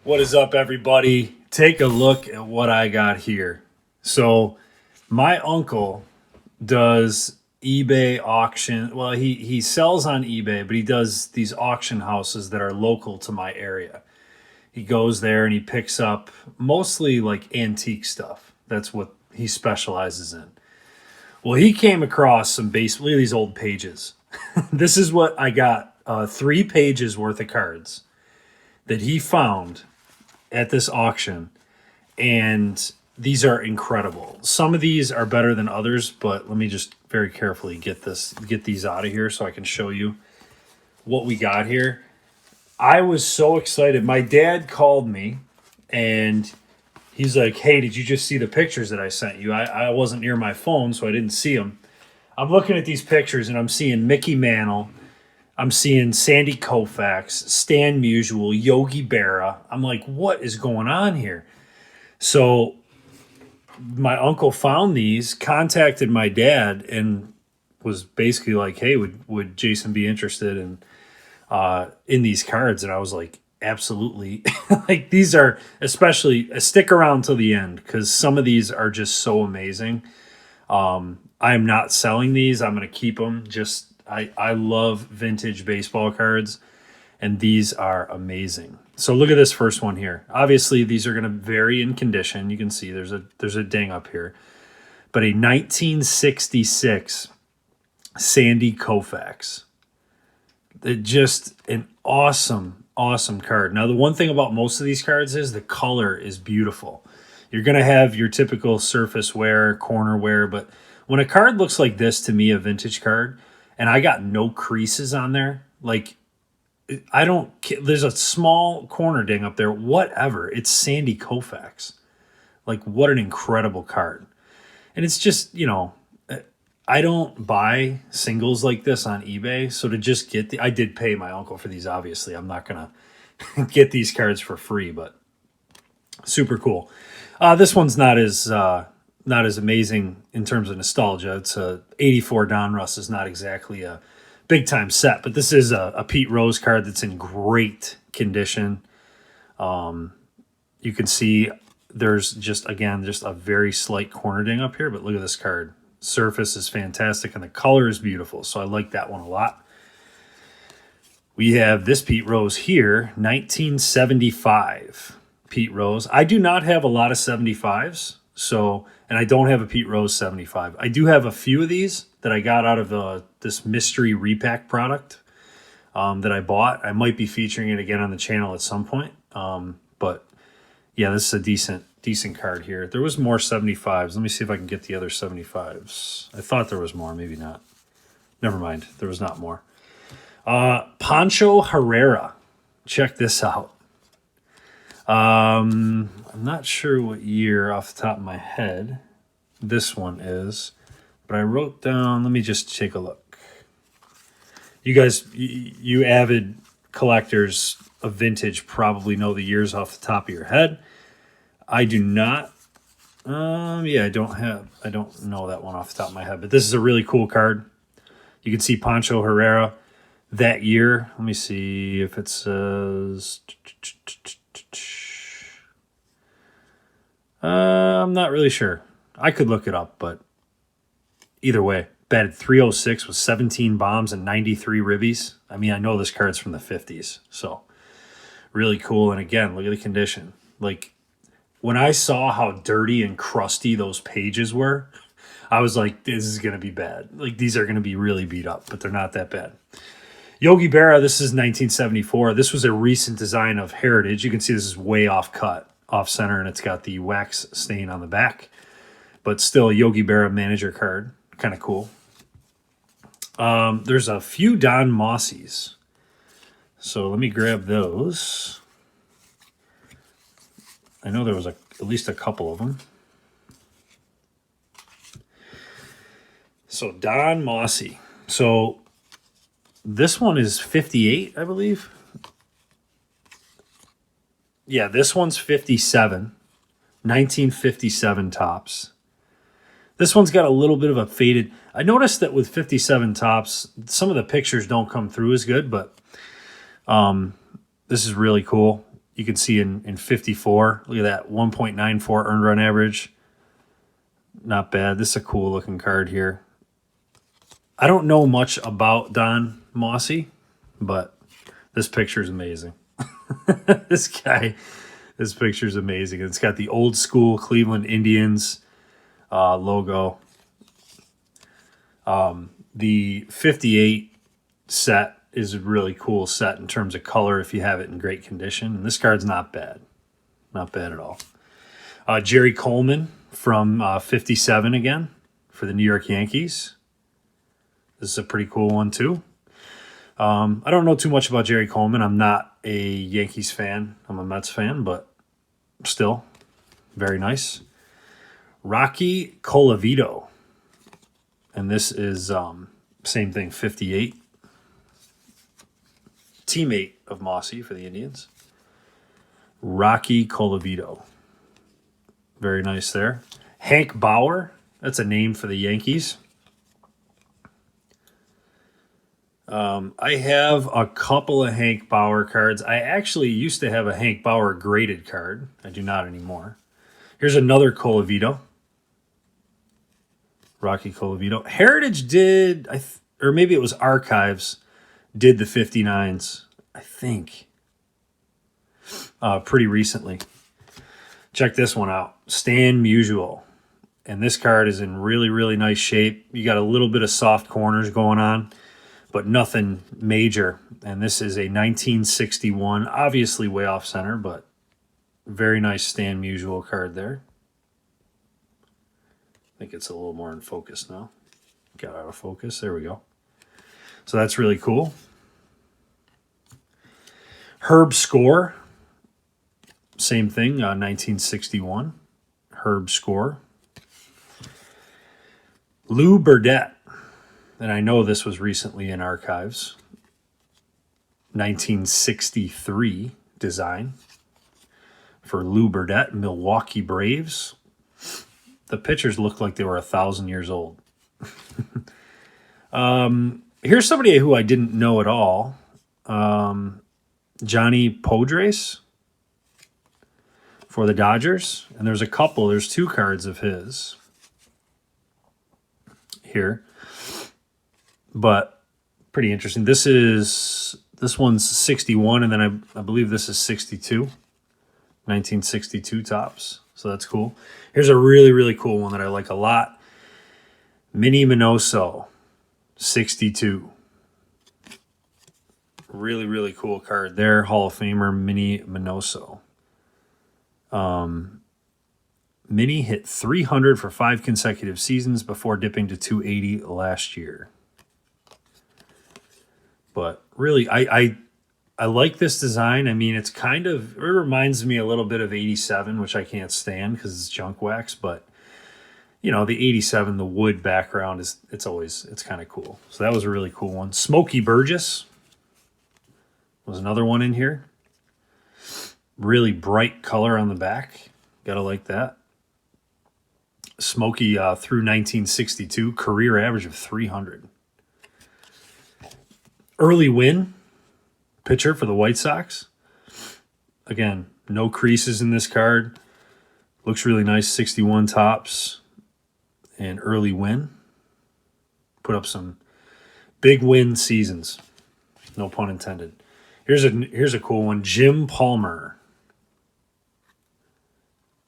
What is up, everybody? Take a look at what I got here. So, my uncle does eBay auction. Well, he sells on eBay, but he does these auction houses that are local to my area. He goes there and he picks up mostly like antique stuff. That's what he specializes in. Well, he came across some basically these old pages. This is what I got: 3 pages worth of cards that he found at this auction, and these are incredible. Some of these are better than others, but let me just very carefully get these out of here so I can show you what we got here. I was so excited. My dad called me and he's like, "Hey, did you just see the pictures that I sent you?" I wasn't near my phone, so I didn't see them. I'm looking at these pictures and I'm seeing Mickey Mantle. I'm seeing Sandy Koufax, Stan Musial, Yogi Berra. I'm like, what is going on here? So my uncle found these, contacted my dad, and was basically like, "Hey, would Jason be interested in these cards?" And I was like, "Absolutely!" Like, these are, especially, stick around till the end because some of these are just so amazing. I am not selling these. I'm going to keep them. I love vintage baseball cards, and these are amazing. So look at this first one here. Obviously, these are going to vary in condition. You can see there's a ding up here. But a 1966 Sandy Koufax. Just an awesome, awesome card. Now, the one thing about most of these cards is the color is beautiful. You're going to have your typical surface wear, corner wear, but when a card looks like this, to me, a vintage card, and I got no creases on there, like, I don't, there's a small corner ding up there, whatever. It's Sandy Koufax. Like, what an incredible card. And it's just, I don't buy singles like this on eBay. So to just get I did pay my uncle for these, obviously. I'm not going to get these cards for free, but super cool. This one's not as amazing in terms of nostalgia. It's a 84 Donruss is not exactly a big time set, but this is a Pete Rose card that's in great condition. You can see there's just a very slight corner ding up here, but look at this card. Surface is fantastic and the color is beautiful, so I like that one a lot. We have this Pete Rose here, 1975 Pete Rose. I do not have a lot of 75s, and I don't have a Pete Rose 75. I do have a few of these that I got out of this mystery repack product that I bought. I might be featuring it again on the channel at some point. But yeah, this is a decent card here. There was more 75s. Let me see if I can get the other 75s. I thought there was more, maybe not. Never mind, there was not more. Pancho Herrera. Check this out. I'm not sure what year off the top of my head this one is, but I wrote down, let me just take a look. You guys, you avid collectors of vintage probably know the years off the top of your head. I do not. I don't know that one off the top of my head, but this is a really cool card. You can see Pancho Herrera that year. Let me see if it says. I'm not really sure. I could look it up, but either way, batted .306 with 17 bombs and 93 ribbies. I mean, I know this card's from the 50s, so really cool. And again, look at the condition. Like, when I saw how dirty and crusty those pages were, I was like, this is going to be bad. Like, these are going to be really beat up, but they're not that bad. Yogi Berra, this is 1974. This was a recent design of Heritage. You can see this is way off cut, off center, and it's got the wax stain on the back. But still, a Yogi Berra manager card. Kind of cool. There's a few Don Mossies. So let me grab those. I know there was at least a couple of them. So Don Mossy. So this one is 58, I believe. Yeah, this one's 57. 1957 tops. This one's got a little bit of a faded. I noticed that with 57 tops, some of the pictures don't come through as good, but this is really cool. You can see in 54, look at that, 1.94 earned run average. Not bad. This is a cool looking card here. I don't know much about Don Mossy, but this picture is amazing. This picture is amazing. It's got the old school Cleveland Indians logo. The 58 set is a really cool set in terms of color if you have it in great condition. And this card's not bad. Not bad at all. Jerry Coleman from 57 again for the New York Yankees. This is a pretty cool one too. I don't know too much about Jerry Coleman. I'm not a Yankees fan. I'm a Mets fan, but still very nice. Rocky Colavito. And this is same thing, 58. Teammate of Mossy for the Indians. Rocky Colavito. Very nice there. Hank Bauer. That's a name for the Yankees. I have a couple of Hank Bauer cards. I actually used to have a Hank Bauer graded card. I do not anymore. Here's another Colavito. Rocky Colavito. Heritage did, or maybe it was Archives, did the 59s, I think, pretty recently. Check this one out. Stan Musial. And this card is in really, really nice shape. You got a little bit of soft corners going on, but nothing major. And this is a 1961, obviously way off center, but very nice Stan Musial card there. I think it's a little more in focus now. Got out of focus. There we go. So that's really cool. Herb Score. Same thing, 1961. Herb Score. Lou Burdett. And I know this was recently in Archives. 1963 design for Lou Burdett, Milwaukee Braves. The pictures looked like they were 1,000 years old. Here's somebody who I didn't know at all. Johnny Podres for the Dodgers. And there's two cards of his here. But pretty interesting. This one's 61, and then I believe this is 62. 1962 tops. So that's cool. Here's a really, really cool one that I like a lot. Minnie Minoso, 62. Really, really cool card there. Hall of Famer Minnie Minoso. Minnie hit 300 for 5 consecutive seasons before dipping to 280 last year. But really, I like this design. I mean, it reminds me a little bit of 87, which I can't stand because it's junk wax. But, the 87, the wood background, it's kind of cool. So that was a really cool one. Smokey Burgess was another one in here. Really bright color on the back. Gotta like that. Smokey through 1962, career average of 300. Early win, pitcher for the White Sox. Again, no creases in this card. Looks really nice, 61 tops. And early win. Put up some big win seasons. No pun intended. Here's a cool one. Jim Palmer.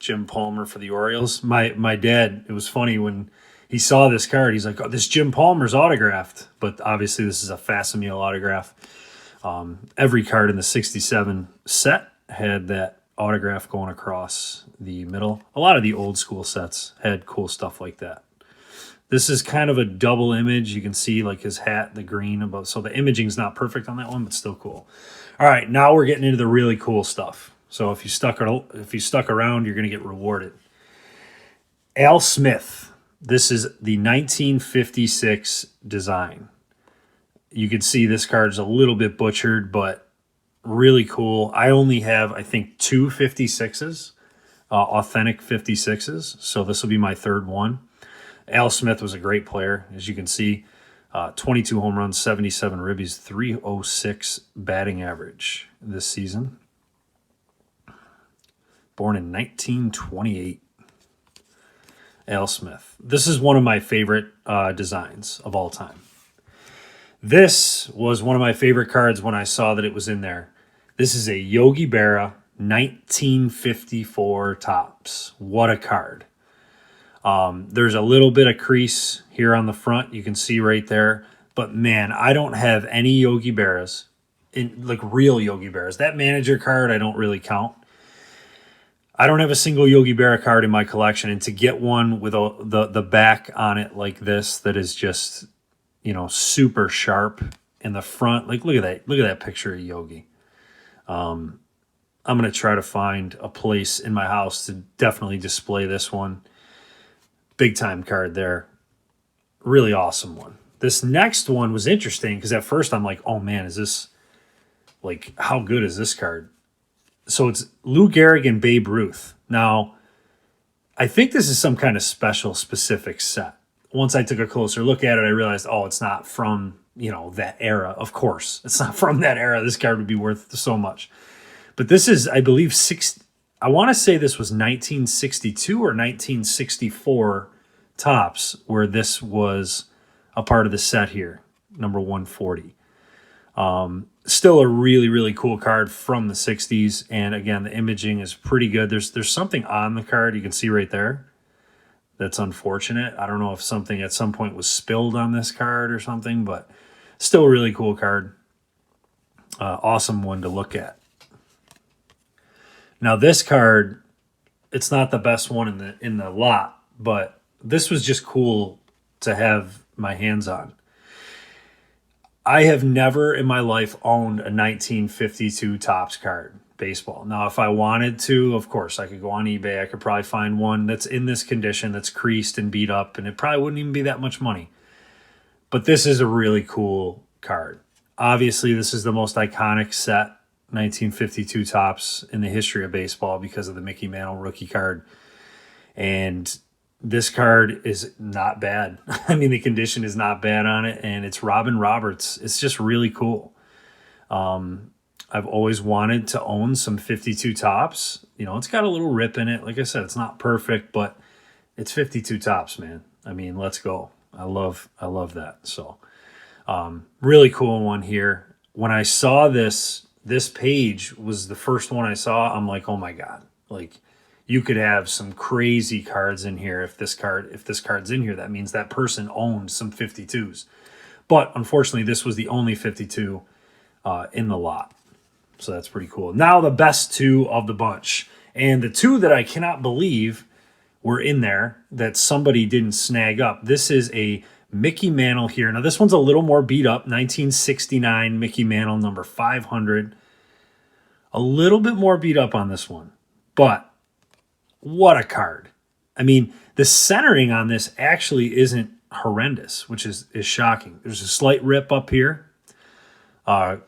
Jim Palmer for the Orioles. My dad, it was funny when he saw this card. He's like, "Oh, this Jim Palmer's autographed." But obviously this is a facsimile autograph. Every card in the 67 set had that autograph going across the middle. A lot of the old school sets had cool stuff like that. This is kind of a double image. You can see like his hat, the green above. So the imaging's not perfect on that one, but still cool. All right, now we're getting into the really cool stuff. So if you stuck around, you're going to get rewarded. Al Smith. This is the 1956 design. You can see this card's a little bit butchered, but really cool. I only have, I think, 2 56s, authentic 56s. So this will be my third one. Al Smith was a great player, as you can see. 22 home runs, 77 ribbies, 306 batting average this season. born in 1928. Al Smith. This is one of my favorite designs of all time. This was one of my favorite cards when I saw that it was in there. This is a Yogi Berra 1954 Topps. What a card. There's a little bit of crease here on the front. You can see right there. But man, I don't have any Yogi Berras, like real Yogi Berras. That manager card I don't really count. I don't have a single Yogi Berra card in my collection, and to get one with the back on it like this, that is just, you know, super sharp in the front. Like, look at that picture of Yogi. I'm gonna try to find a place in my house to definitely display this one. Big time card there. Really awesome one. This next one was interesting because at first I'm like, oh man, is this, like, how good is this card? So it's Lou Gehrig and Babe Ruth. Now, I think this is some kind of special specific set. Once I took a closer look at it, I realized, oh, it's not from, you know, that era. Of course, it's not from that era. This card would be worth so much. But this is, I believe, I want to say this was 1962 or 1964 Topps, where this was a part of the set here, number 140. Still a really, really cool card from the 60s. And again, the imaging is pretty good. There's something on the card you can see right there that's unfortunate. I don't know if something at some point was spilled on this card or something, but still a really cool card. Awesome one to look at. Now this card, it's not the best one in the lot, but this was just cool to have my hands on. I have never in my life owned a 1952 Topps card baseball. Now, if I wanted to, of course, I could go on eBay. I could probably find one that's in this condition, that's creased and beat up, and it probably wouldn't even be that much money. But this is a really cool card. Obviously, this is the most iconic set, 1952 Topps, in the history of baseball because of the Mickey Mantle rookie card. And this card is not bad. I mean, the condition is not bad on it, and it's Robin Roberts. It's just really cool. I've always wanted to own some 52 Topps. You know, it's got a little rip in it. Like I said, it's not perfect, but it's 52 Topps, man. I mean, let's go. I love that. So, really cool one here. When I saw this page was the first one I saw. I'm like, oh my God, like, you could have some crazy cards in here. If this card's in here, that means that person owned some 52s. But unfortunately, this was the only 52 in the lot. So that's pretty cool. Now the best two of the bunch. And the two that I cannot believe were in there that somebody didn't snag up. This is a Mickey Mantle here. Now this one's a little more beat up. 1969 Mickey Mantle, number 500. A little bit more beat up on this one. But what a card. I mean, the centering on this actually isn't horrendous, which is shocking. There's a slight rip up here.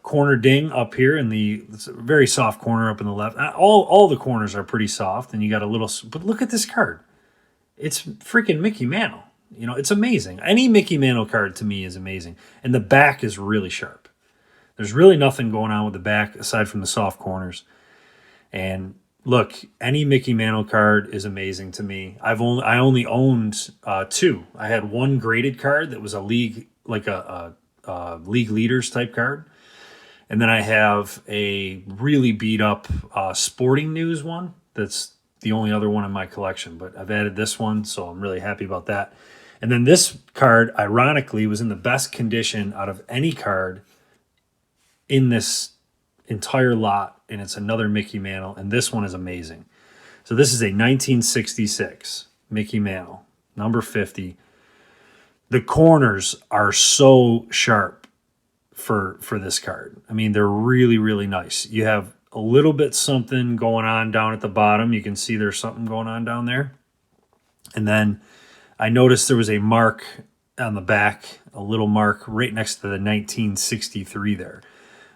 Corner ding up here it's a very soft corner up in the left. All the corners are pretty soft, and you got a little, but look at this card. It's freaking Mickey Mantle. You know, it's amazing. Any Mickey Mantle card to me is amazing. And the back is really sharp. There's really nothing going on with the back aside from the soft corners. And look, any Mickey Mantle card is amazing to me. I only owned two. I had one graded card that was a league, like a league leaders type card. And then I have a really beat up sporting news one. That's the only other one in my collection, but I've added this one, so I'm really happy about that. And then this card, ironically, was in the best condition out of any card in this entire lot, and it's another Mickey Mantle, and this one is amazing. So this is a 1966 Mickey Mantle, number 50. The corners are so sharp for this card. I mean, they're really, really nice. You have a little bit something going on down at the bottom. You can see there's something going on down there. And then I noticed there was a mark on the back, a little mark right next to the 1963 there.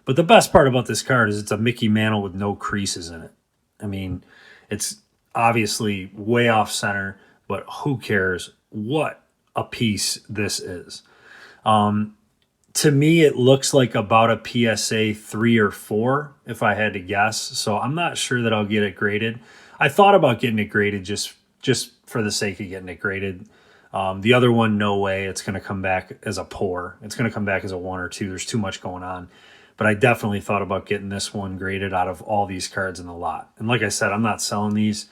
But the best part about this card is it's a Mickey Mantle with no creases in it. I mean, it's obviously way off center, but who cares what a piece this is. To me, it looks like about a PSA 3 or 4, if I had to guess. So I'm not sure that I'll get it graded. I thought about getting it graded just for the sake of getting it graded. The other one, no way. It's going to come back as a poor. It's going to come back as a 1 or 2. There's too much going on. But I definitely thought about getting this one graded out of all these cards in the lot. And like I said, I'm not selling these.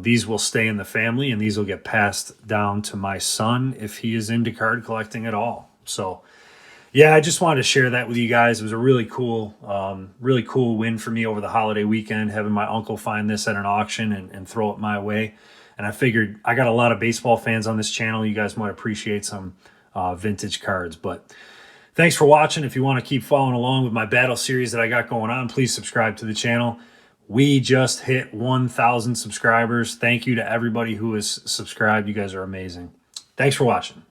These will stay in the family, and these will get passed down to my son if he is into card collecting at all. So yeah, I just wanted to share that with you guys. It was a really cool win for me over the holiday weekend, having my uncle find this at an auction and throw it my way. And I figured I got a lot of baseball fans on this channel. You guys might appreciate some vintage cards. But thanks for watching. If you want to keep following along with my battle series that I got going on, please subscribe to the channel. We just hit 1,000 subscribers. Thank you to everybody who has subscribed. You guys are amazing. Thanks for watching.